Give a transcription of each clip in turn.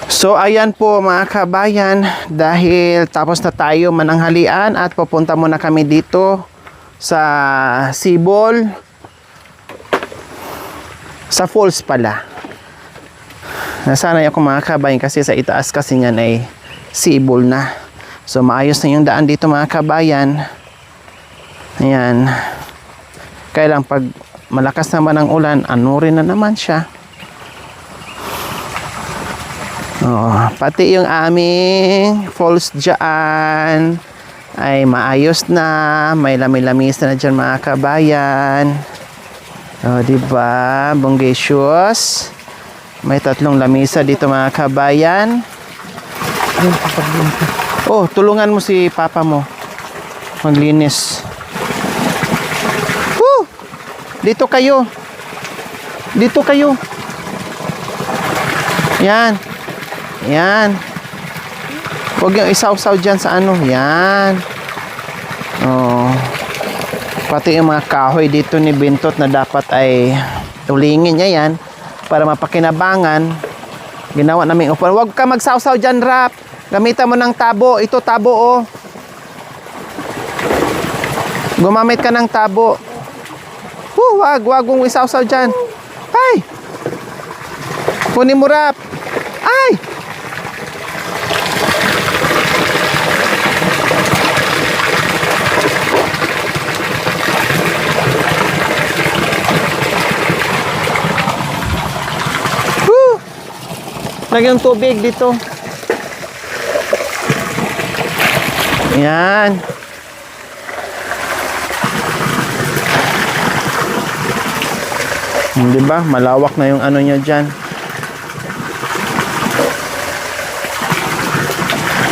So ayan po mga kabayan, dahil tapos na tayo mananghalian at pupunta muna kami dito sa Sibol, sa falls pala. Nasanay ako mga kabayan kasi sa itaas kasi niyan ay Sibol na. So maayos na yung daan dito mga kabayan. Ayan. Kaya lang pag malakas naman ang ulan, ano rin na naman siya. Oh, pati yung aming falls dyan ay maayos na, may lami-lamis na dyan mga kabayan. Oh, diba? Bongacious. May 3 lamisa dito mga kabayan. Oh, tulungan mo si papa mo maglinis. Woo! Dito kayo. Dito kayo. Yan. Yan. Huwag yung isaw-saw dyan sa ano. Yan. Oh. Pati yung mga kahoy dito ni Bintot na dapat ay tulingin niya yan para mapakinabangan. Ginawa namin upuan. Huwag ka magsaw-saw dyan, Rap. Gamitan mo ng tabo. Ito tabo, oh. Gumamit ka ng tabo. Wag mong isaw-saw dyan. Ay! Kunin mo, Rap. Ay! Lagyan ng tubig dito. Yan. Diba? Malawak na yung ano nyo dyan.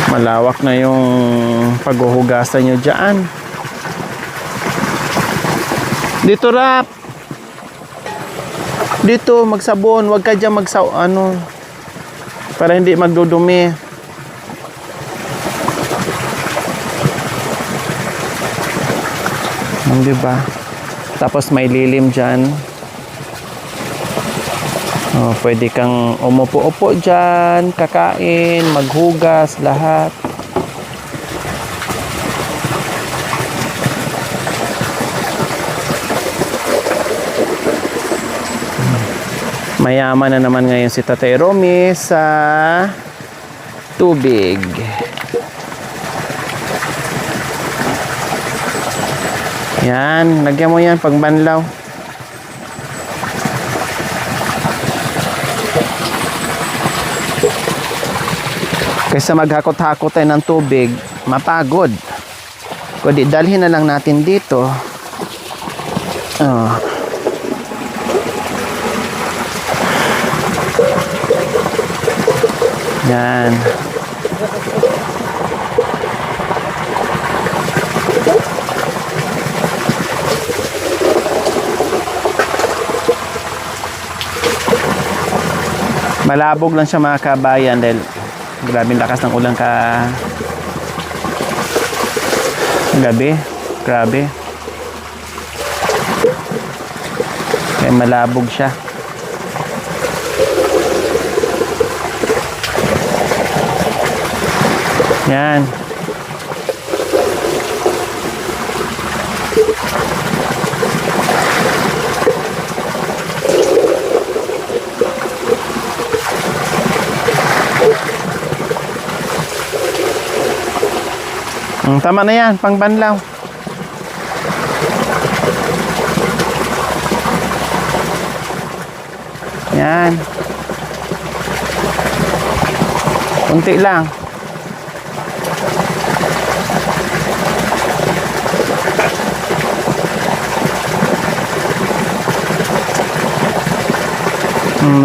Malawak na yung paghuhugasan nyo dyan. Dito, Rap. Dito, magsabon. Huwag ka dyan ano, para hindi magdudumi. Diba? Tapos may lilim dyan. Oh, pwede kang umupo-upo dyan, kakain, maghugas, lahat. Mayaman na naman ngayon si Tatay Romy sa tubig. Yan, lagyan mo yan pag banlaw. Kaysa maghakot-hakot tayo ng tubig, mapagod. Kundi dalhin na lang natin dito. Oh. Yan. Malabog lang siya mga kabayan dahil grabing lakas ng ulan gabi. Grabe. Kaya malabog siya. Yan. Tama na yan, pang banlaw. Yan. Kunti lang.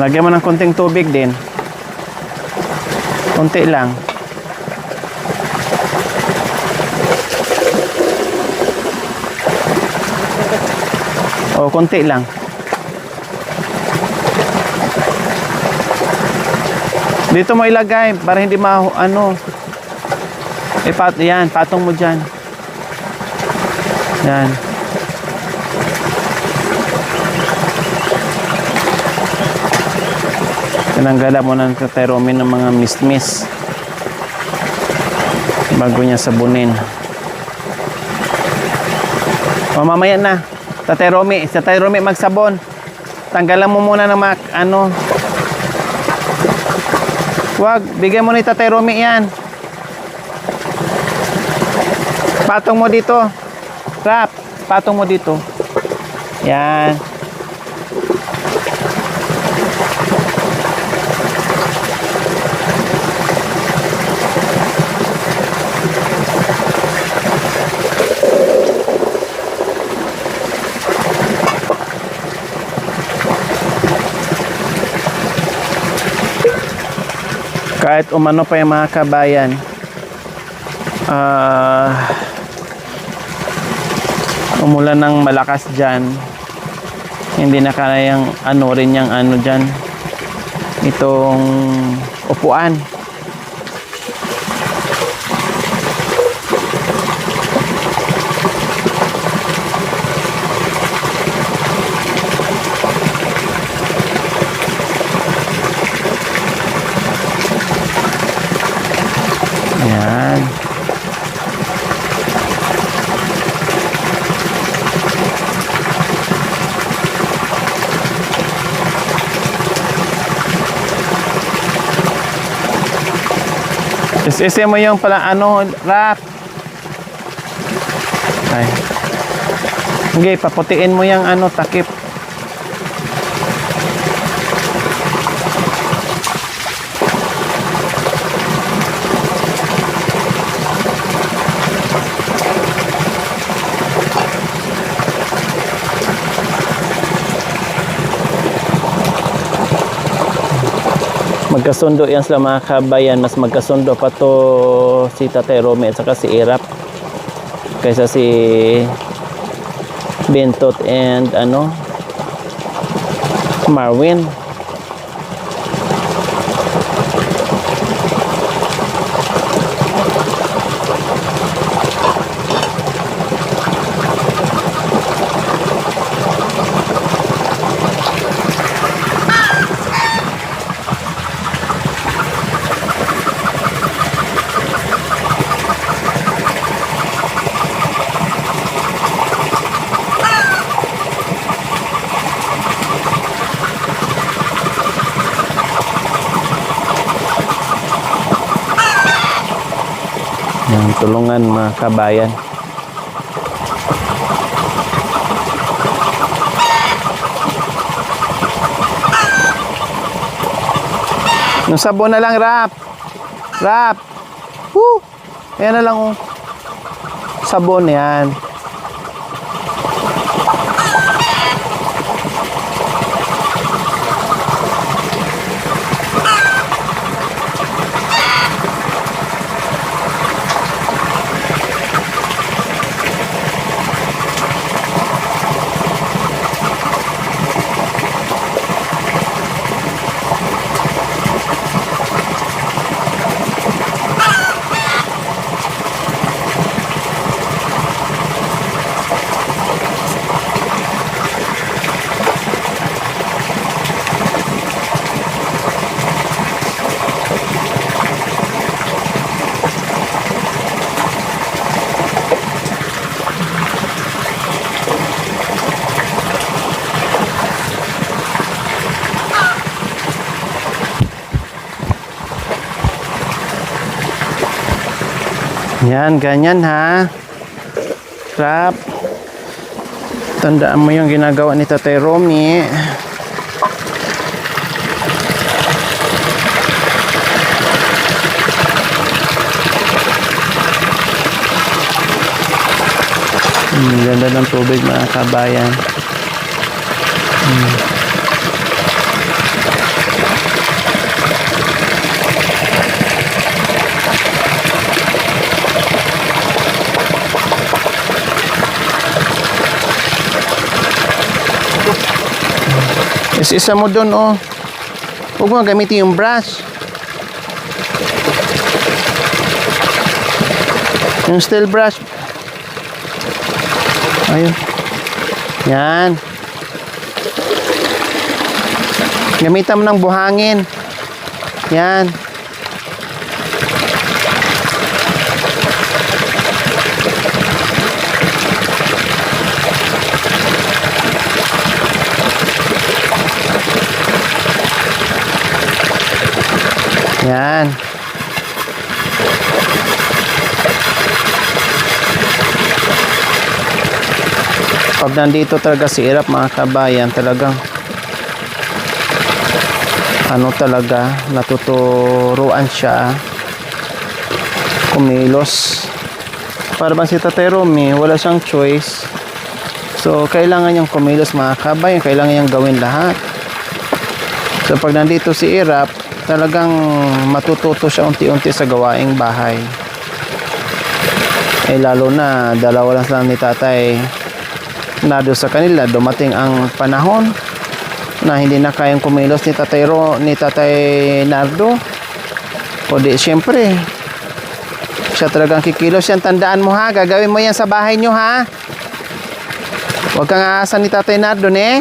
Lagyan mo ng konting tubig din. Kunti lang. O, konti lang. Dito mo ilagay para hindi ano. Yan, patong mo dyan. Yan. Tinanggalan mo ng Tatay Romy ng mga mismis bago niya sabunin. O mamaya na. Tatay Romy magsabon. Tanggalan mo muna ng mga ano. Wag, bigyan mo ni Tatay Romy yan. Patong mo dito. Rap, patong mo dito. Yan. Kahit umano pa yung mga kabayan, umulan ng malakas dyan, hindi na kayang ano rin yung ano dyan, itong upuan. Ayan. Is mo yung pala ano, Rap. Ay. Okay, paputiin mo yung ano, takip. Magkasundo yan sila mga kabayan. Mas magkasundo pa to si Tatay Romy at saka si Irap kaysa si Bentot and ano, Marwin. Yung tulungan mga kabayan. Yung sabon na lang, Rap. Rap. Woo! Ayan na lang, oh. Sabon yan. Yan, ganyan ha. Rap. Tandaan mo yung ginagawa ni Tatay Romy. Ganda ng tubig mga kabayan. Isa mo doon, oh. Huwag mo gamitin yung brush. Yung steel brush. Ayun. Yan. Gamitan mo ng buhangin. Yan. Yan. Pag nandito talaga si Irap, mga kabayan, talagang ano talaga, natuturuan siya kumilos. Para bang si Tatay Romy, wala siyang choice. So, kailangan niyang kumilos, mga kabayan, kailangan niyang gawin lahat. So, pag nandito si Irap, talagang matututo siya unti-unti sa gawaing bahay. Eh, lalo na, dalawa lang sila ni Tatay Nardo sa kanila. Dumating ang panahon na hindi na kayang kumilos ni Tatay Nardo. O di, syempre, siya talagang kikilos yan. Tandaan mo ha, gagawin mo yan sa bahay nyo ha. Huwag kang aasa ni Tatay Nardo, ne?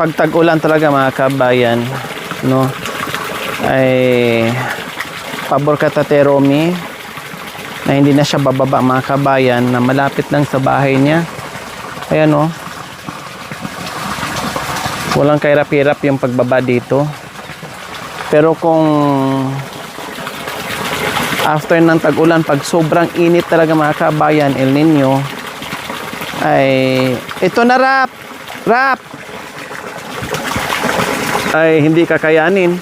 Pag tag-ulan talaga, mga kabayan, no, ay pabor ka Tatay Romy na hindi na siya bababa, mga kabayan, na malapit lang sa bahay niya. Ayan, no, walang kahirap-hirap yung pagbaba dito. Pero kung after ng tag-ulan, pag sobrang init talaga, mga kabayan, El Nino, ay ito na, Rap ay hindi kakayanin.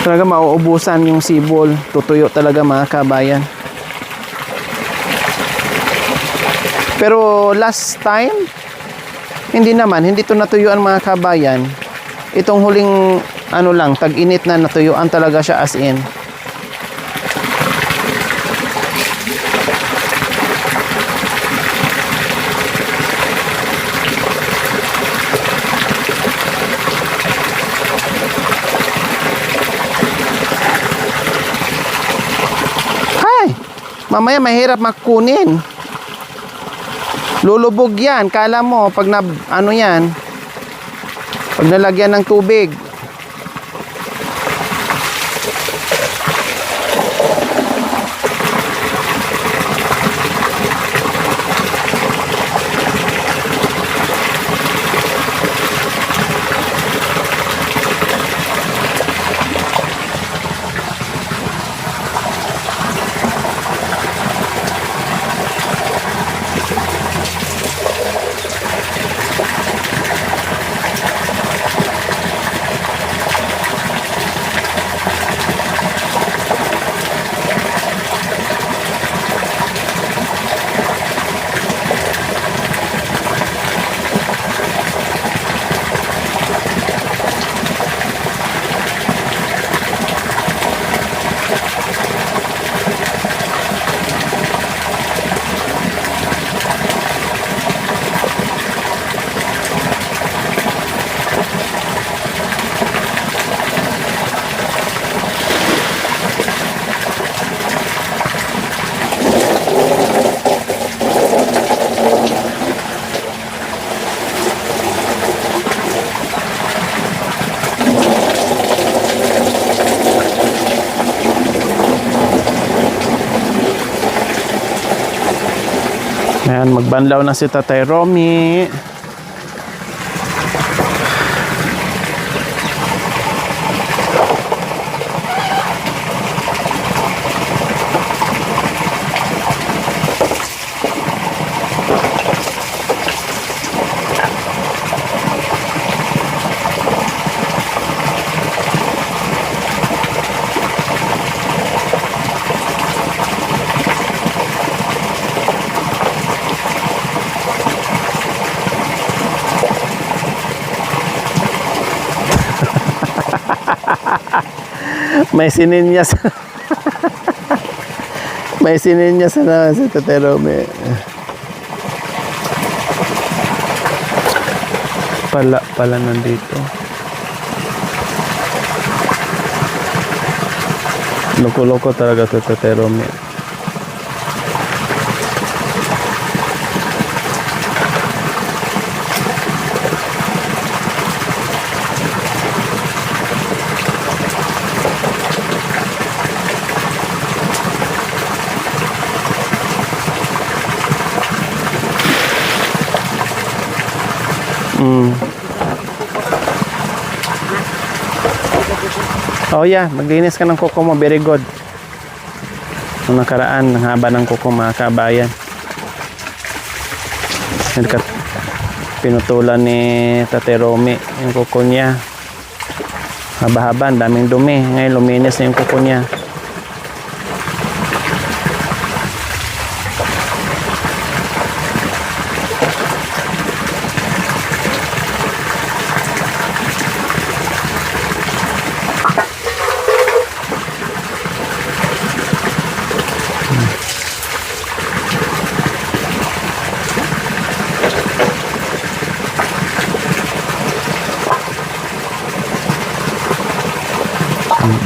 Talaga mauubusan yung sibol. Tutuyo talaga, mga kabayan. Pero last time, hindi naman, hindi to natuyuan, mga kabayan. Itong huling ano lang, tag-init na natuyuan talaga siya as in. Mamaya mahirap makunin. Lulubog yan. Kala mo pag na, ano yan, pag nalagyan ng tubig. Ayan, magbanlaw na si Tatay Romy. May sininyas. May sininyas na si Tatay Romy. Pala nandito. Loko-loko talaga si Tatay Romy. Oh yeah, maglinis ka ng kuko mo, very good. Nung nakaraan, ang haba ng kuko mga kabayan. Pinutulan ni Tatay Romy yung kuko niya. Haba-haba, ang daming dumi. Ngayon luminis na yung kuko niya.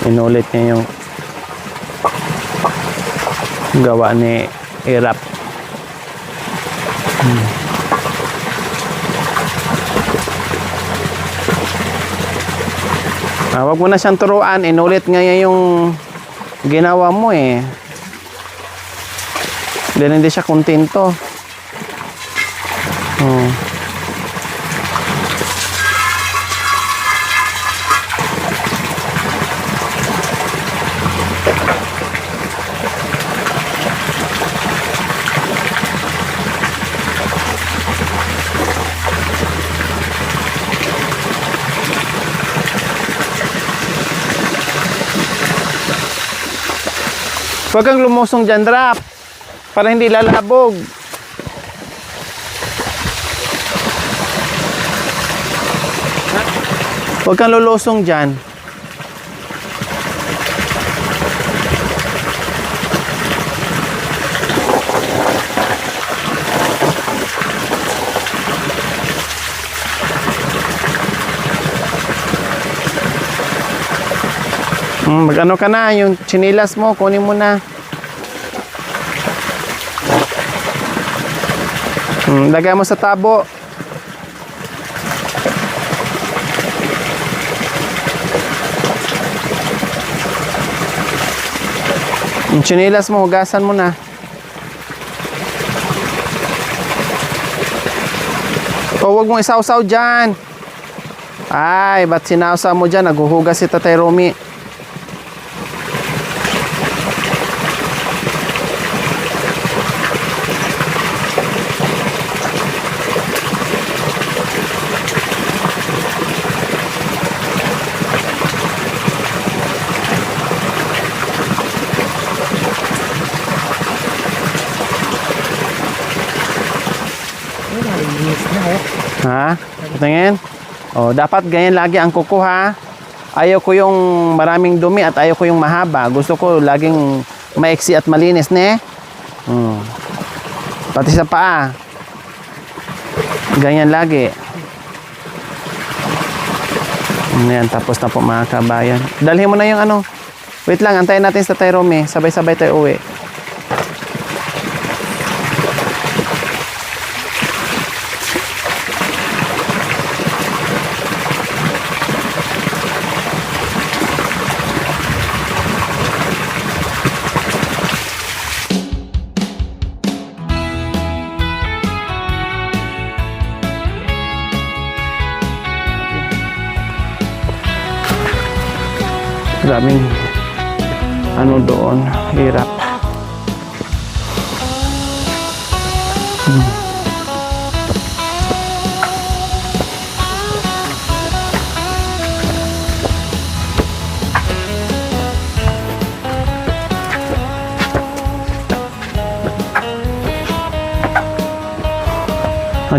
Inulit niya yung gawa ni Irap. Wag mo na siyang turuan, inulit nga yung ginawa mo eh. Hindi siya kontento. Huwag kang lumusong dyan, Drap. Para hindi lalabog. Huwag kang lulusong dyan. Mag-ano ka na, yung chinilas mo, kunin mo na. Lagay mo sa tabo. Yung chinilas mo, hugasan mo na. O, huwag mong isaw-saw dyan. Ay, ba't sinawsaw mo dyan? Naghuhugas si Tatay Romy. Ha? Tingin? Oh, dapat ganyan lagi ang kuko ha. Ayaw ko yung maraming dumi at ayaw ko yung mahaba. Gusto ko laging maiksi at malinis, ne? Pati sa paa. Ganyan lagi. Ayan, tapos na po mga kabayan. Dalhin mo na yung ano. Wait lang, antayin natin sa Tatay Romy. Sabay-sabay tayo uwi. Grabing ano doon, hirap.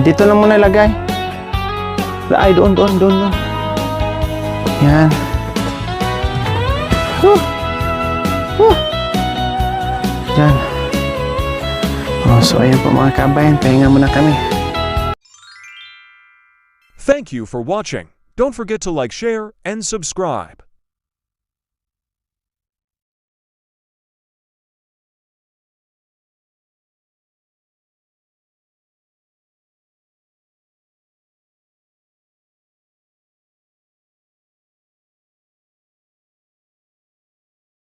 Dito lang muna ilagay. Ay, doon. Yan. Yan. So, ayun po mga kabayan. Pahinga muna kami. Thank you for watching. Don't forget to like, share, and subscribe.